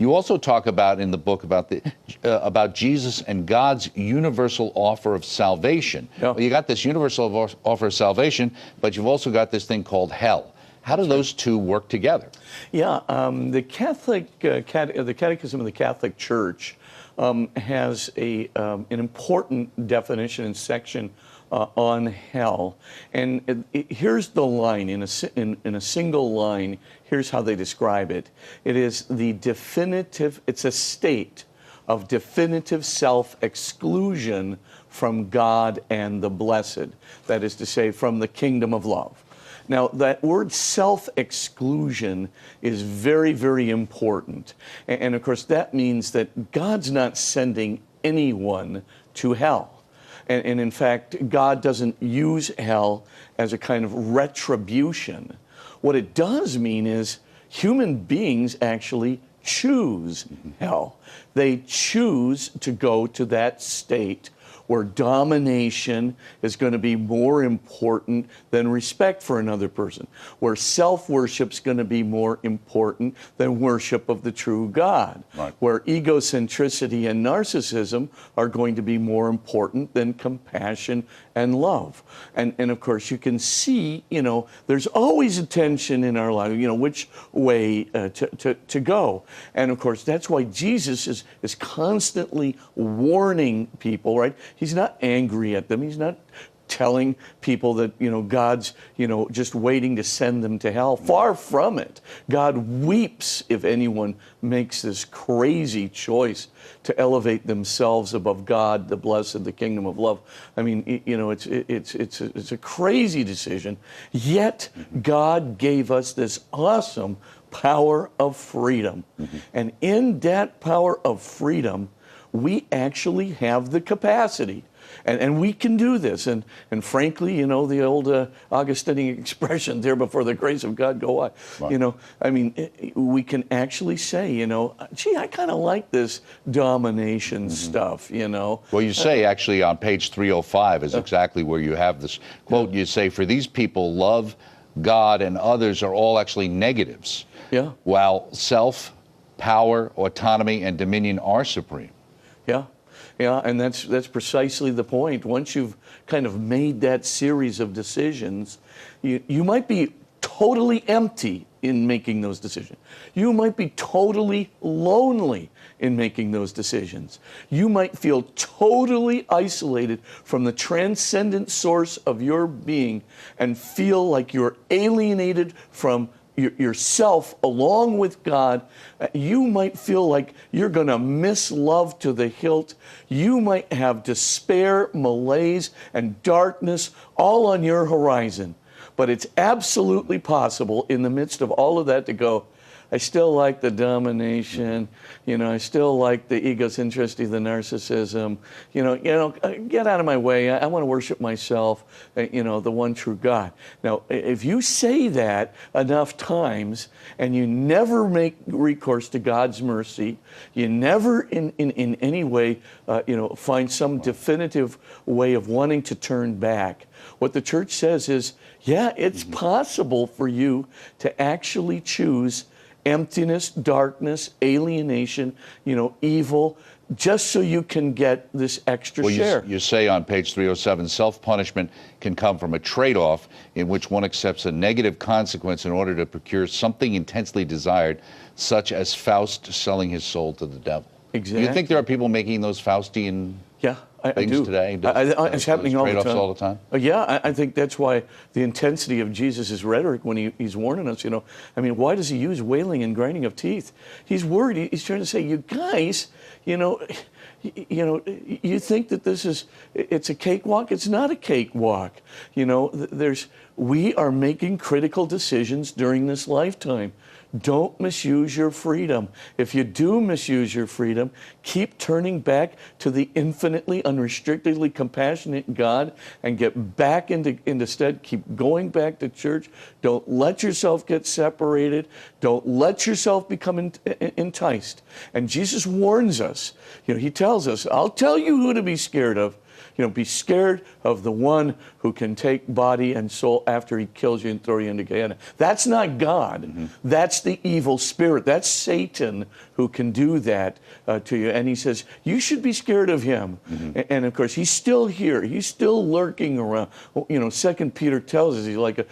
You also talk about in the book about Jesus and God's universal offer of salvation. Yeah. Well, you got this universal offer of salvation, but you've also got this thing called hell. How do those two work together? Yeah, the Catholic the Catechism of the Catholic Church has an important definition and section on hell, and here's the line in a single line. Here's how they describe it. It is the definitive. It's a state of definitive self-exclusion from God and the blessed. That is to say, from the kingdom of love. Now, that word self-exclusion is very, very important. And of course, that means that God's not sending anyone to hell. And in fact, God doesn't use hell as a kind of retribution. What it does mean is human beings actually choose hell. They choose to go to that state where domination is going to be more important than respect for another person, where self-worship is going to be more important than worship of the true God, right, where egocentricity and narcissism are going to be more important than compassion and love. And of course, you can see, there's always a tension in our life, which way to go. And of course, that's why Jesus is constantly warning people, right? He's not angry at them. He's not telling people that, God's, just waiting to send them to hell. Far from it. God weeps if anyone makes this crazy choice to elevate themselves above God, the blessed, the kingdom of love. I mean, it's a crazy decision. Yet God gave us this awesome power of freedom. And in that power of freedom, we actually have the capacity. And we can do this. And frankly, the old Augustinian expression, there before the grace of God go I. Right. We can actually say, gee, I kind of like this domination stuff, Well, you say actually on page 305 is exactly where you have this quote. You say, for these people, love, God, and others are all actually negatives. Yeah. While self, power, autonomy, and dominion are supreme. Yeah. Yeah, and that's precisely the point. Once you've kind of made that series of decisions, you might be totally empty in making those decisions. You might be totally lonely in making those decisions. You might feel totally isolated from the transcendent source of your being and feel like you're alienated from yourself along with God. You might feel like you're going to miss love to the hilt. You might have despair, malaise, and darkness all on your horizon. But it's absolutely possible in the midst of all of that to go, I still like the domination, I still like the egocentricity, the narcissism, get out of my way. I want to worship myself, the one true God. Now, if you say that enough times and you never make recourse to God's mercy, you never in any way, find some definitive way of wanting to turn back, what the church says is, yeah, it's possible for you to actually choose emptiness, darkness, alienation, evil, just so you can get this extra share. You say on page 307, self-punishment can come from a trade-off in which one accepts a negative consequence in order to procure something intensely desired, such as Faust selling his soul to the devil. Exactly. Do you think there are people making those Faustian I do. Today? It's happening all the time. I think that's why the intensity of Jesus' rhetoric when he's warning us, why does he use wailing and grinding of teeth? He's worried. He's trying to say, you guys, you think that it's a cakewalk? It's not a cakewalk. We are making critical decisions during this lifetime. Don't misuse your freedom. If you do misuse your freedom, keep turning back to the infinitely, unrestrictedly compassionate God and get back into stead. Keep going back to church. Don't let yourself get separated. Don't let yourself become enticed. And Jesus warns us. He tells us, I'll tell you who to be scared of. be scared of the one who can take body and soul after he kills you and throw you into Gehenna. That's not God. That's the evil spirit. That's Satan who can do that to you. And he says, you should be scared of him. And of course, he's still here. He's still lurking around. 2 Peter tells us he's like a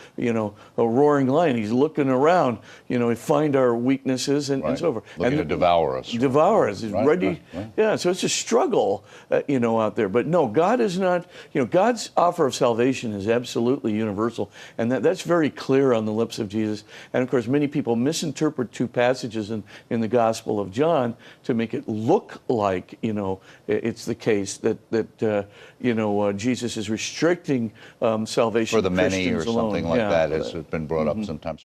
roaring lion. He's looking around, to find our weaknesses and so forth. Looking to devour us. Devour us. He's ready. Right. Yeah, so it's a struggle, out there. But no, God is not, God's offer of salvation is absolutely universal. And that's very clear on the lips of Jesus. And of course, many people misinterpret two passages in the Gospel of John to make it look like, it's the case that Jesus is restricting salvation For the many Christians or something alone. like that has been brought up sometimes.